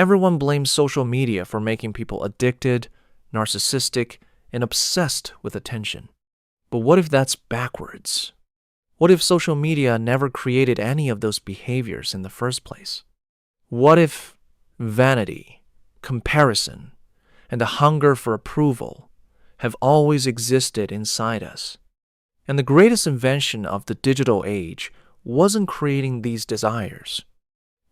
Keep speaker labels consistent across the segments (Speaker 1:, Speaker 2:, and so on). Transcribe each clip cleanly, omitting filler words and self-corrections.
Speaker 1: Everyone blames social media for making people addicted, narcissistic, and obsessed with attention. But what if that's backwards? What if social media never created any of those behaviors in the first place? What if vanity, comparison, and the hunger for approval have always existed inside us? And the greatest invention of the digital age wasn't creating these desires.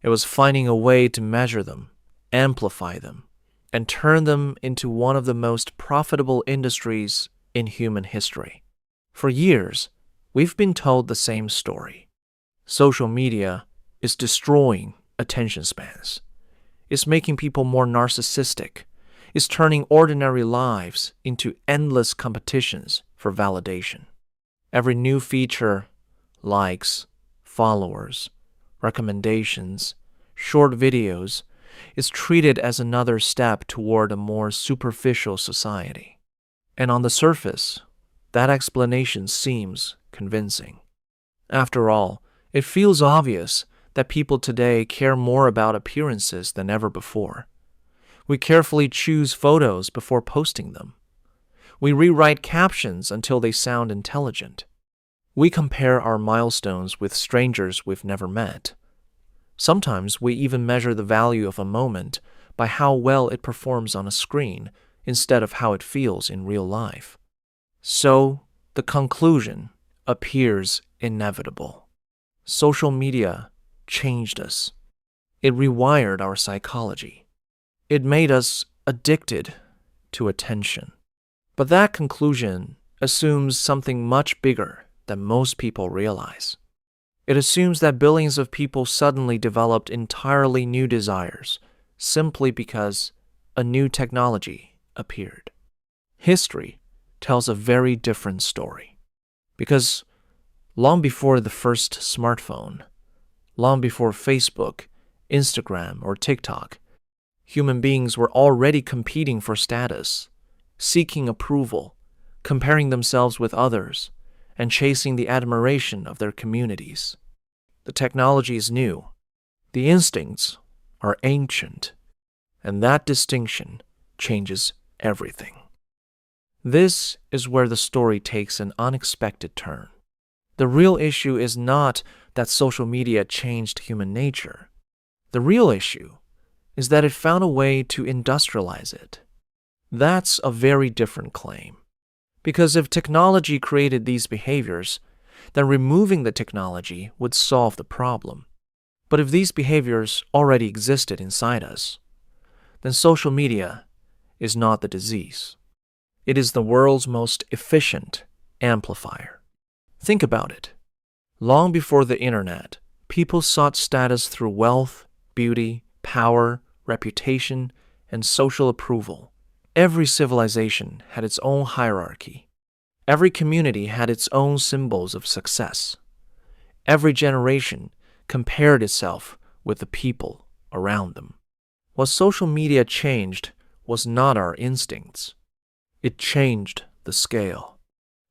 Speaker 1: It was finding a way to measure them, amplify them, and turn them into one of the most profitable industries in human history. For years, we've been told the same story. Social media is destroying attention spans. It's making people more narcissistic. It's turning ordinary lives into endless competitions for validation. Every new feature, likes, followers, recommendations, short videos, is treated as another step toward a more superficial society. And on the surface, that explanation seems convincing. After all, it feels obvious that people today care more about appearances than ever before. We carefully choose photos before posting them. We rewrite captions until they sound intelligent. We compare our milestones with strangers we've never met. Sometimes we even measure the value of a moment by how well it performs on a screen instead of how it feels in real life. So, the conclusion appears inevitable. Social media changed us. It rewired our psychology. It made us addicted to attention. But that conclusion assumes something much bigger than most people realize. It assumes that billions of people suddenly developed entirely new desires simply because a new technology appeared. History tells a very different story. Because long before the first smartphone, long before Facebook, Instagram, or TikTok, human beings were already competing for status, seeking approval, comparing themselves with others, and chasing the admiration of their communities. The technology is new. The instincts are ancient. And that distinction changes everything. This is where the story takes an unexpected turn. The real issue is not that social media changed human nature. The real issue is that it found a way to industrialize it. That's a very different claim. Because if technology created these behaviors, then removing the technology would solve the problem. But if these behaviors already existed inside us, then social media is not the disease. It is the world's most efficient amplifier. Think about it. Long before the internet, people sought status through wealth, beauty, power, reputation, and social approval. Every civilization had its own hierarchy. Every community had its own symbols of success. Every generation compared itself with the people around them. What social media changed was not our instincts. It changed the scale.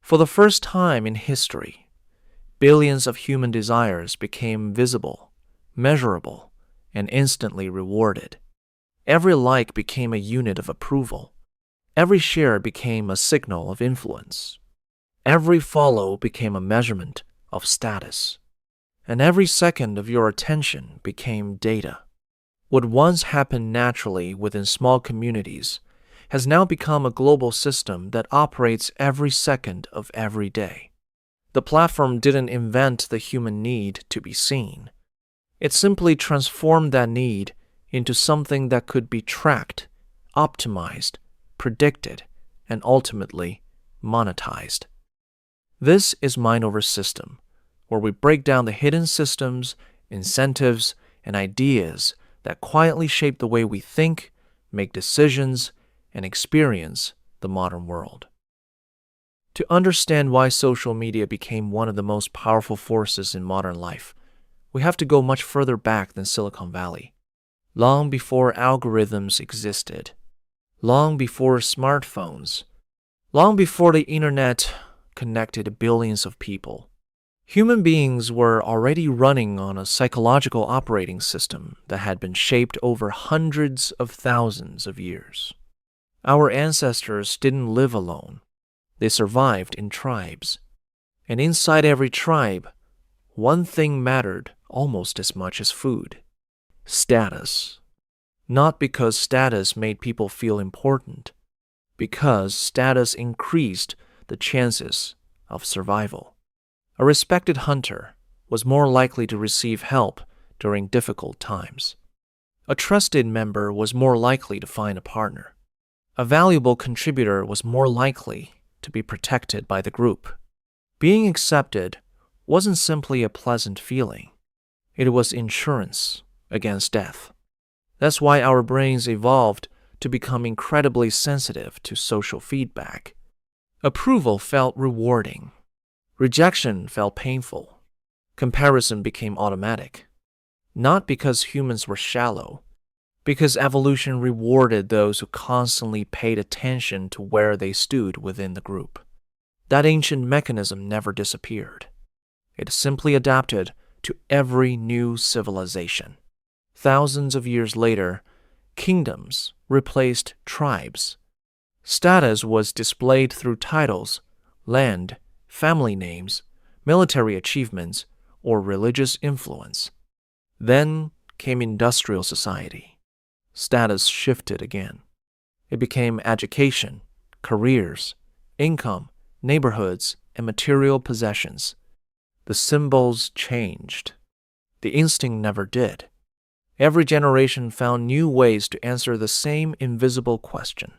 Speaker 1: For the first time in history, billions of human desires became visible, measurable, and instantly rewarded. Every like became a unit of approval. Every share became a signal of influence. Every follow became a measurement of status. And every second of your attention became data. What once happened naturally within small communities has now become a global system that operates every second of every day. The platform didn't invent the human need to be seen. It simply transformed that need into something that could be tracked, optimized, predicted, and ultimately monetized. This is Mind Over System, where we break down the hidden systems, incentives, and ideas that quietly shape the way we think, make decisions, and experience the modern world. To understand why social media became one of the most powerful forces in modern life, we have to go much further back than Silicon Valley. Long before algorithms existed, long before smartphones, long before the internet connected billions of people, Human beings were already running on a psychological operating system that had been shaped over hundreds of thousands of years. Our ancestors didn't live alone. They survived in tribes. And inside every tribe, one thing mattered almost as much as food: status. Not because status made people feel important, because status increased the chances of survival. A respected hunter was more likely to receive help during difficult times. A trusted member was more likely to find a partner. A valuable contributor was more likely to be protected by the group. Being accepted wasn't simply a pleasant feeling. It was insurance against death. That's why our brains evolved to become incredibly sensitive to social feedback. Approval felt rewarding. Rejection felt painful. Comparison became automatic. Not because humans were shallow, because evolution rewarded those who constantly paid attention to where they stood within the group. That ancient mechanism never disappeared. It simply adapted to every new civilization. Thousands of years later, kingdoms replaced tribes. Status was displayed through titles, land, family names, military achievements, or religious influence. Then came industrial society. Status shifted again. It became education, careers, income, neighborhoods, and material possessions. The symbols changed. The instinct never did. Every generation found new ways to answer the same invisible question: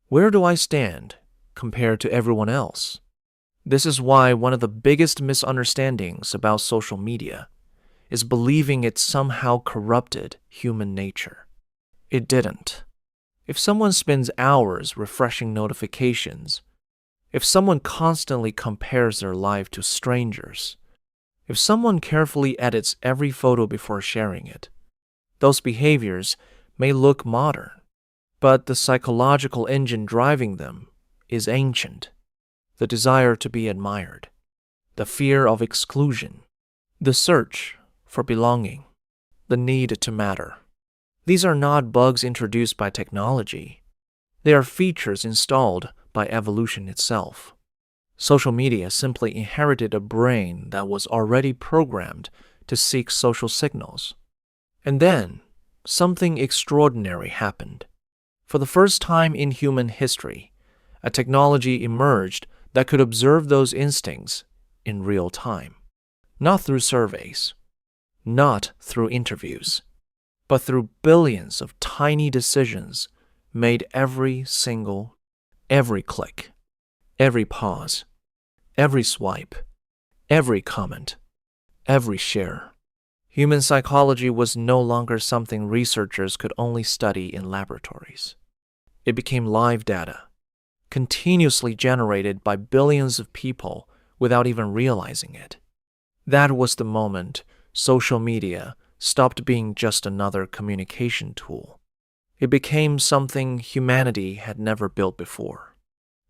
Speaker 1: where do I stand compared to everyone else? This is why one of the biggest misunderstandings about social media is believing it somehow corrupted human nature. It didn't. If someone spends hours refreshing notifications, if someone constantly compares their life to strangers, if someone carefully edits every photo before sharing it, those behaviors may look modern, but the psychological engine driving them is ancient. The desire to be admired, the fear of exclusion, the search for belonging, the need to matter. These are not bugs introduced by technology. They are features installed by evolution itself. Social media simply inherited a brain that was already programmed to seek social signals. And then, something extraordinary happened. For the first time in human history, a technology emerged that could observe those instincts in real time. Not through surveys, not through interviews, but through billions of tiny decisions made every click, every pause, every swipe, every comment, every share. Human psychology was no longer something researchers could only study in laboratories. It became live data, continuously generated by billions of people without even realizing it. That was the moment social media stopped being just another communication tool. It became something humanity had never built before.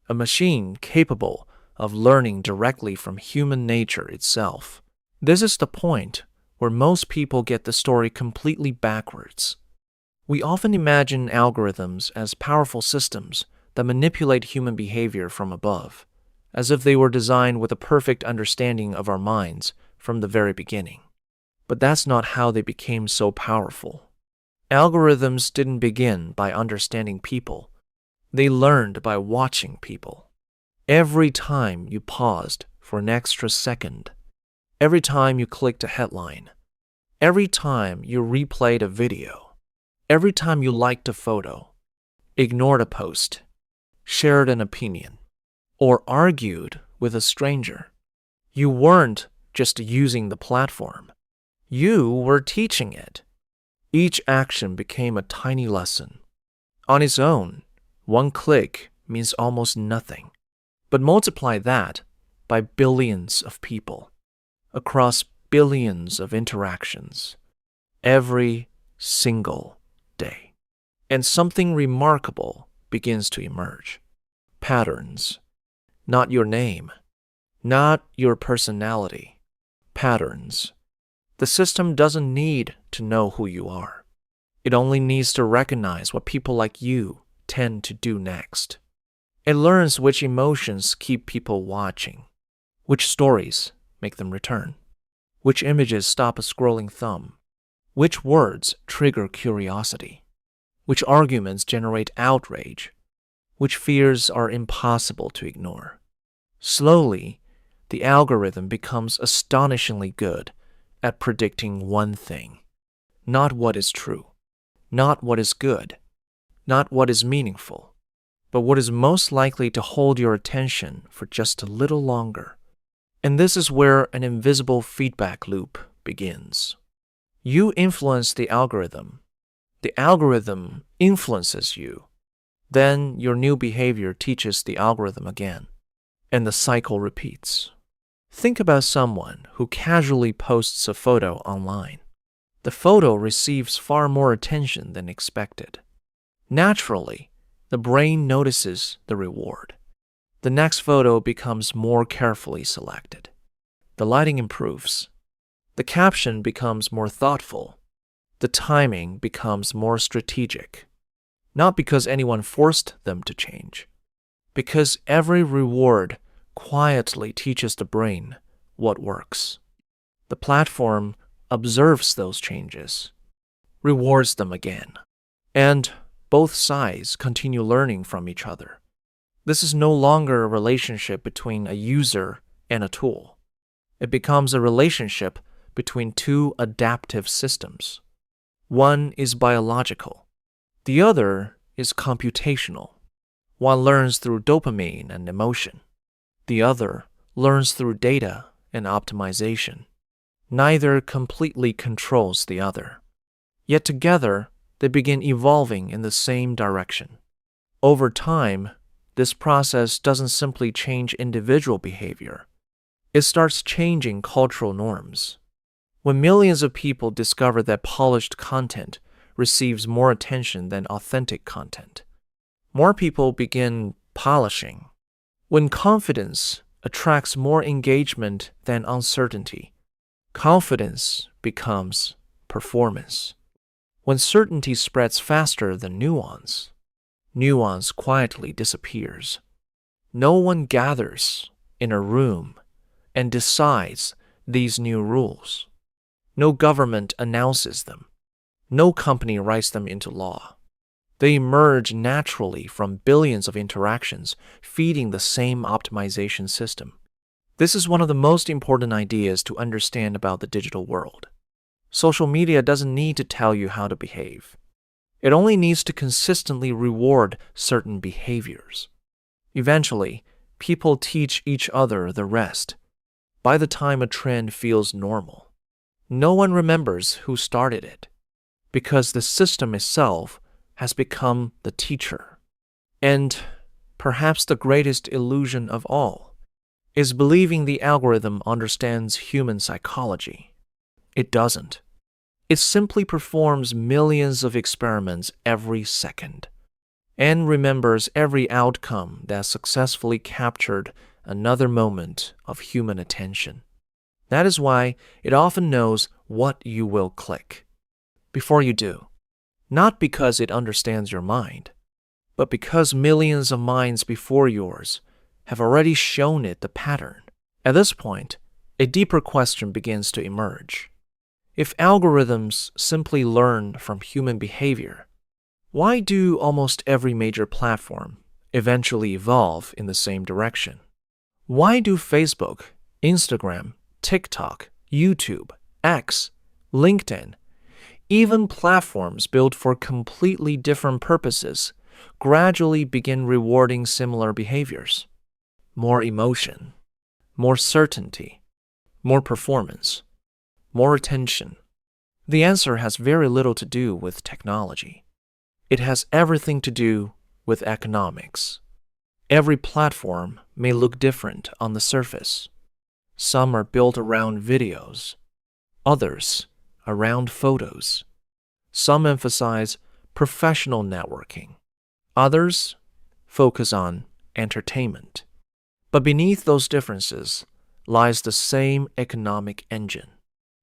Speaker 1: A machine capable of learning directly from human nature itself. This is the point where most people get the story completely backwards. We often imagine algorithms as powerful systems that manipulate human behavior from above, as if they were designed with a perfect understanding of our minds from the very beginning. But that's not how they became so powerful. Algorithms didn't begin by understanding people. They learned by watching people. Every time you paused for an extra second, every time you clicked a headline, every time you replayed a video, every time you liked a photo, ignored a post, shared an opinion, or argued with a stranger, you weren't just using the platform. You were teaching it. Each action became a tiny lesson. On its own, one click means almost nothing. But multiply that by billions of people, across billions of interactions, every single day. And something remarkable begins to emerge. Patterns. Not your name, not your personality, patterns. The system doesn't need to know who you are. It only needs to recognize what people like you tend to do next. It learns which emotions keep people watching, which stories make them return, which images stop a scrolling thumb, which words trigger curiosity, which arguments generate outrage, which fears are impossible to ignore. Slowly, the algorithm becomes astonishingly good at predicting one thing: not what is true, not what is good, not what is meaningful, but what is most likely to hold your attention for just a little longer. And this is where an invisible feedback loop begins. You influence the algorithm influences you. Then your new behavior teaches the algorithm again, and the cycle repeats. Think about someone who casually posts a photo online. The photo receives far more attention than expected. Naturally, the brain notices the reward. The next photo becomes more carefully selected. The lighting improves. The caption becomes more thoughtful. The timing becomes more strategic. Not because anyone forced them to change, because every reward quietly teaches the brain what works. The platform observes those changes, rewards them again, and both sides continue learning from each other. This is no longer a relationship between a user and a tool. It becomes a relationship between two adaptive systems. One is biological. The other is computational. One learns through dopamine and emotion. The other learns through data and optimization. Neither completely controls the other. Yet together, they begin evolving in the same direction. Over time, this process doesn't simply change individual behavior. It starts changing cultural norms. When millions of people discover that polished content receives more attention than authentic content, more people begin polishing. When confidence attracts more engagement than uncertainty, confidence becomes performance. When certainty spreads faster than nuance, nuance quietly disappears. No one gathers in a room and decides these new rules. No government announces them. No company writes them into law. They emerge naturally from billions of interactions feeding the same optimization system. This is one of the most important ideas to understand about the digital world. Social media doesn't need to tell you how to behave. It only needs to consistently reward certain behaviors. Eventually, people teach each other the rest. By the time a trend feels normal, no one remembers who started it, because the system itself has become the teacher. And perhaps the greatest illusion of all is believing the algorithm understands human psychology. It doesn't. It simply performs millions of experiments every second and remembers every outcome that successfully captured another moment of human attention. That is why it often knows what you will click before you do. Not because it understands your mind, but because millions of minds before yours have already shown it the pattern. At this point, a deeper question begins to emerge. If algorithms simply learn from human behavior, why do almost every major platform eventually evolve in the same direction? Why do Facebook, Instagram, TikTok, YouTube, X, LinkedIn, even platforms built for completely different purposes, gradually begin rewarding similar behaviors? More emotion, more certainty, more performance, more attention. The answer has very little to do with technology. It has everything to do with economics. Every platform may look different on the surface. Some are built around videos, others around photos. Some emphasize professional networking. Others focus on entertainment. But beneath those differences lies the same economic engine: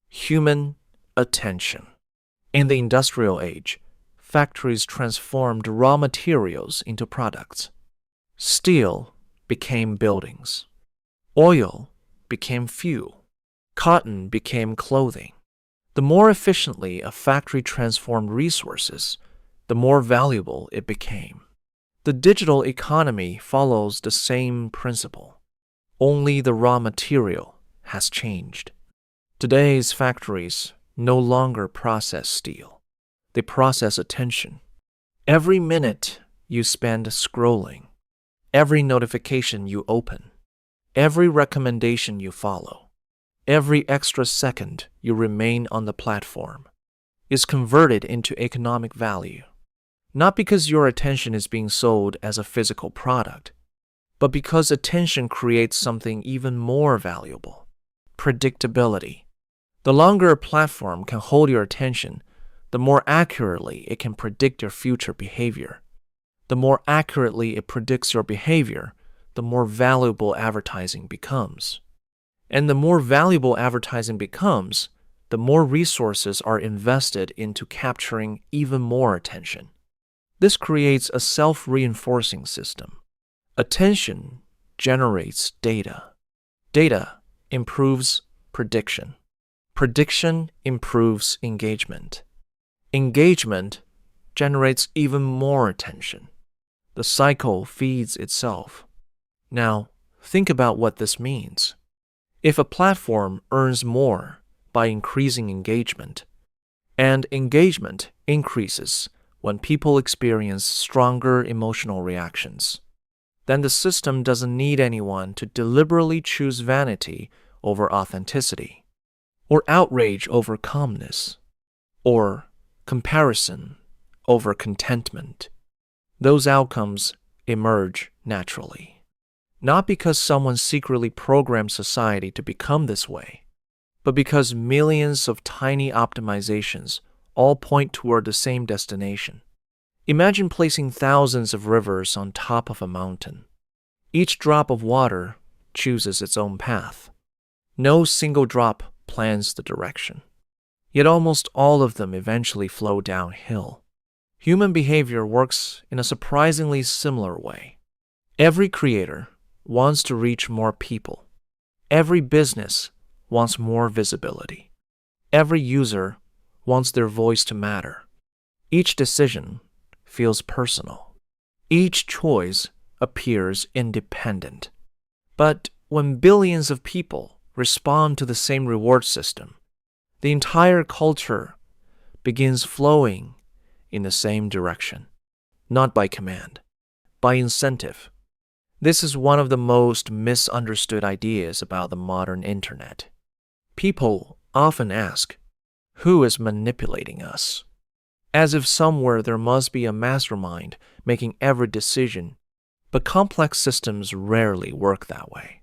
Speaker 1: human attention. In the industrial age, factories transformed raw materials into products. Steel became buildings. Oil became fuel. Cotton became clothing. The more efficiently a factory transformed resources, the more valuable it became. The digital economy follows the same principle. Only the raw material has changed. Today's factories no longer process steel. They process attention. Every minute you spend scrolling, every notification you open, every recommendation you follow, every extra second you remain on the platform is converted into economic value. Not because your attention is being sold as a physical product, but because attention creates something even more valuable: predictability. The longer a platform can hold your attention, the more accurately it can predict your future behavior. The more accurately it predicts your behavior, the more valuable advertising becomes. And the more valuable advertising becomes, the more resources are invested into capturing even more attention. This creates a self-reinforcing system. Attention generates data. Data improves prediction. Prediction improves engagement. Engagement generates even more attention. The cycle feeds itself. Now, think about what this means. If a platform earns more by increasing engagement, and engagement increases when people experience stronger emotional reactions, then the system doesn't need anyone to deliberately choose vanity over authenticity, or outrage over calmness, or comparison over contentment. Those outcomes emerge naturally. Not because someone secretly programmed society to become this way, but because millions of tiny optimizations all point toward the same destination. Imagine placing thousands of rivers on top of a mountain. Each drop of water chooses its own path. No single drop plans the direction. Yet almost all of them eventually flow downhill. Human behavior works in a surprisingly similar way. Every creator wants to reach more people. Every business wants more visibility. Every user wants their voice to matter. Each decision feels personal. Each choice appears independent. But when billions of people respond to the same reward system, the entire culture begins flowing in the same direction, not by command, by incentive. This is one of the most misunderstood ideas about the modern internet. People often ask, who is manipulating us? As if somewhere there must be a mastermind making every decision, but complex systems rarely work that way.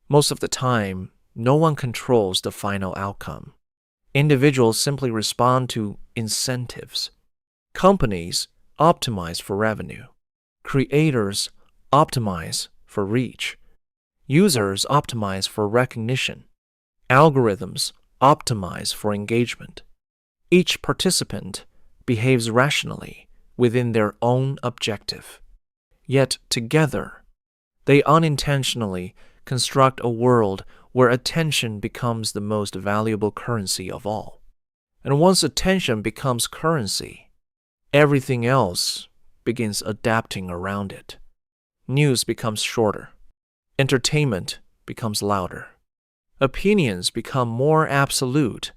Speaker 1: Most of the time, no one controls the final outcome. Individuals simply respond to incentives. Companies optimize for revenue. Creators optimize for reach. Users optimize for recognition. Algorithms optimize for engagement. Each participant behaves rationally within their own objective. Yet together, they unintentionally construct a world where attention becomes the most valuable currency of all. And once attention becomes currency, everything else begins adapting around it. News becomes shorter. Entertainment becomes louder. Opinions become more absolute.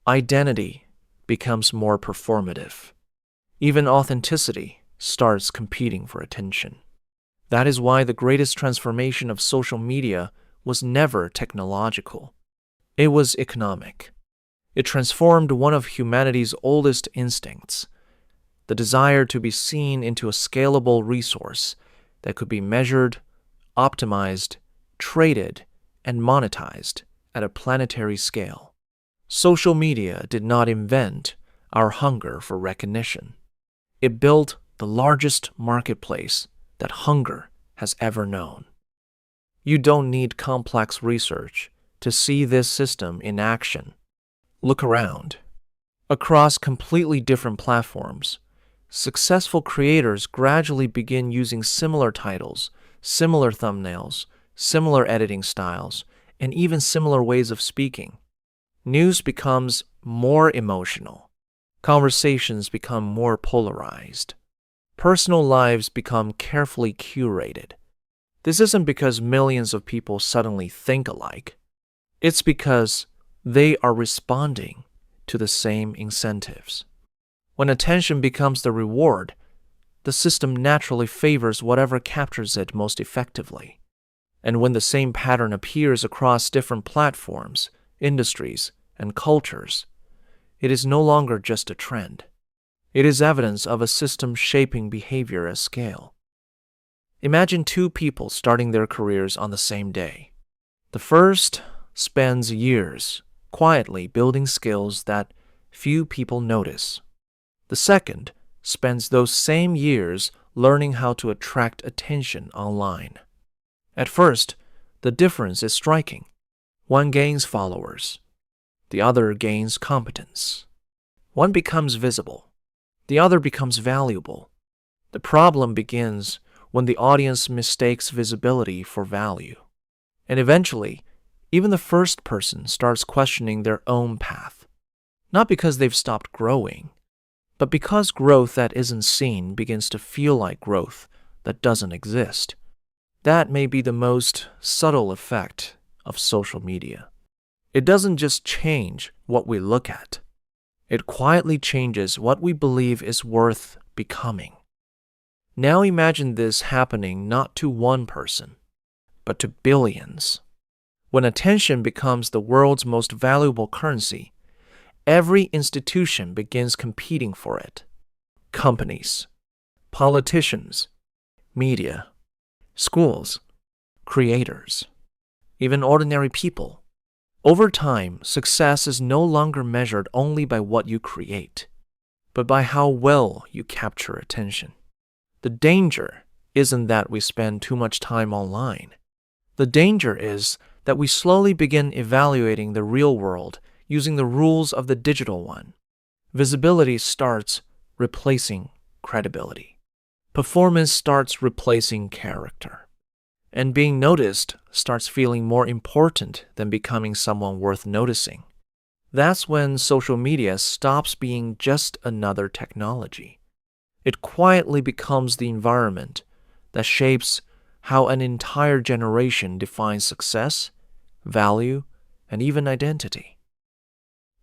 Speaker 1: Identity becomes more performative. Even authenticity starts competing for attention. That is why the greatest transformation of social media was never technological. It was economic. It transformed one of humanity's oldest instincts, the desire to be seen, into a scalable resource that could be measured, optimized, traded, and monetized at a planetary scale. Social media did not invent our hunger for recognition. It built the largest marketplace that hunger has ever known. You don't need complex research to see this system in action. Look around. Across completely different platforms, successful creators gradually begin using similar titles, similar thumbnails, similar editing styles, and even similar ways of speaking. News becomes more emotional. Conversations become more polarized. Personal lives become carefully curated. This isn't because millions of people suddenly think alike. It's because they are responding to the same incentives. When attention becomes the reward, the system naturally favors whatever captures it most effectively. And when the same pattern appears across different platforms, industries, and cultures, it is no longer just a trend. It is evidence of a system shaping behavior at scale. Imagine two people starting their careers on the same day. The first spends years quietly building skills that few people notice. The second spends those same years learning how to attract attention online. At first, the difference is striking. One gains followers. The other gains competence. One becomes visible. The other becomes valuable. The problem begins when the audience mistakes visibility for value. And eventually, even the first person starts questioning their own path. Not because they've stopped growing, but because growth that isn't seen begins to feel like growth that doesn't exist. That may be the most subtle effect of social media. It doesn't just change what we look at. It quietly changes what we believe is worth becoming. Now imagine this happening not to one person, but to billions. When attention becomes the world's most valuable currency, every institution begins competing for it. Companies, politicians, media, schools, creators, even ordinary people. Over time, success is no longer measured only by what you create, but by how well you capture attention. The danger isn't that we spend too much time online. The danger is that we slowly begin evaluating the real world using the rules of the digital one. Visibility starts replacing credibility. Performance starts replacing character. And being noticed starts feeling more important than becoming someone worth noticing. That's when social media stops being just another technology. It quietly becomes the environment that shapes how an entire generation defines success, value, and even identity.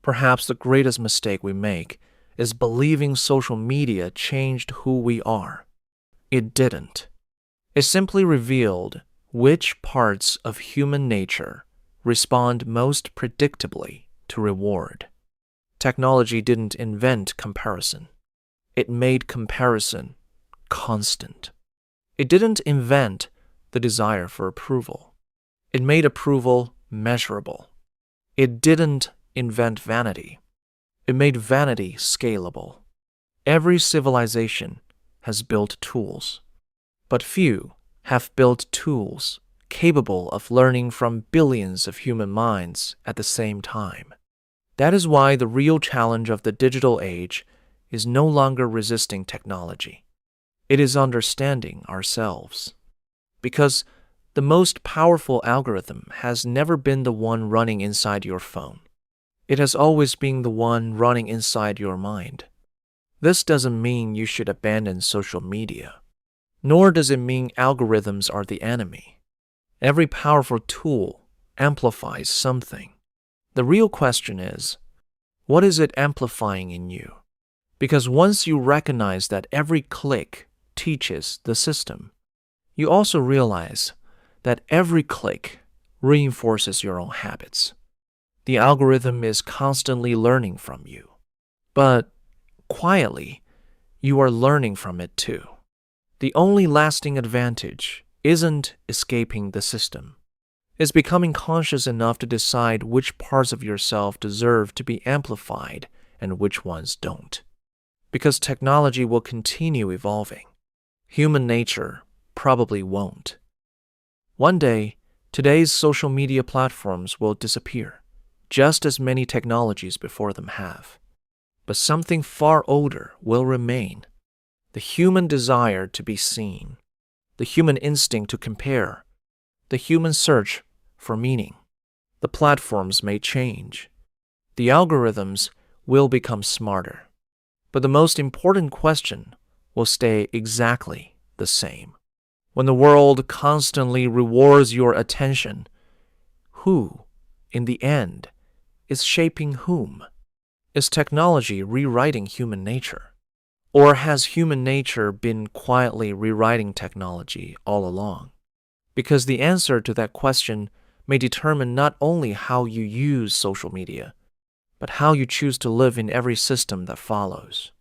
Speaker 1: Perhaps the greatest mistake we make is believing social media changed who we are. It didn't. It simply revealed which parts of human nature respond most predictably to reward. Technology didn't invent comparison. It made comparison constant. It didn't invent the desire for approval. It made approval measurable. It didn't invent vanity. It made vanity scalable. Every civilization has built tools, but few have built tools capable of learning from billions of human minds at the same time. That is why the real challenge of the digital age is no longer resisting technology. It is understanding ourselves. Because the most powerful algorithm has never been the one running inside your phone. It has always been the one running inside your mind. This doesn't mean you should abandon social media, nor does it mean algorithms are the enemy. Every powerful tool amplifies something. The real question is, what is it amplifying in you? Because once you recognize that every click teaches the system, you also realize that every click reinforces your own habits. The algorithm is constantly learning from you. But quietly, you are learning from it too. The only lasting advantage isn't escaping the system. It's becoming conscious enough to decide which parts of yourself deserve to be amplified and which ones don't. Because technology will continue evolving. Human nature probably won't. One day, Today's social media platforms will disappear, just as many technologies before them have. But something far older will remain: the human desire to be seen, the human instinct to compare, the human search for meaning. The platforms may change. The algorithms will become smarter. But the most important question will stay exactly the same. When the world constantly rewards your attention, who, in the end, is shaping whom? Is technology rewriting human nature? Or has human nature been quietly rewriting technology all along? Because the answer to that question may determine not only how you use social media, but how you choose to live in every system that follows.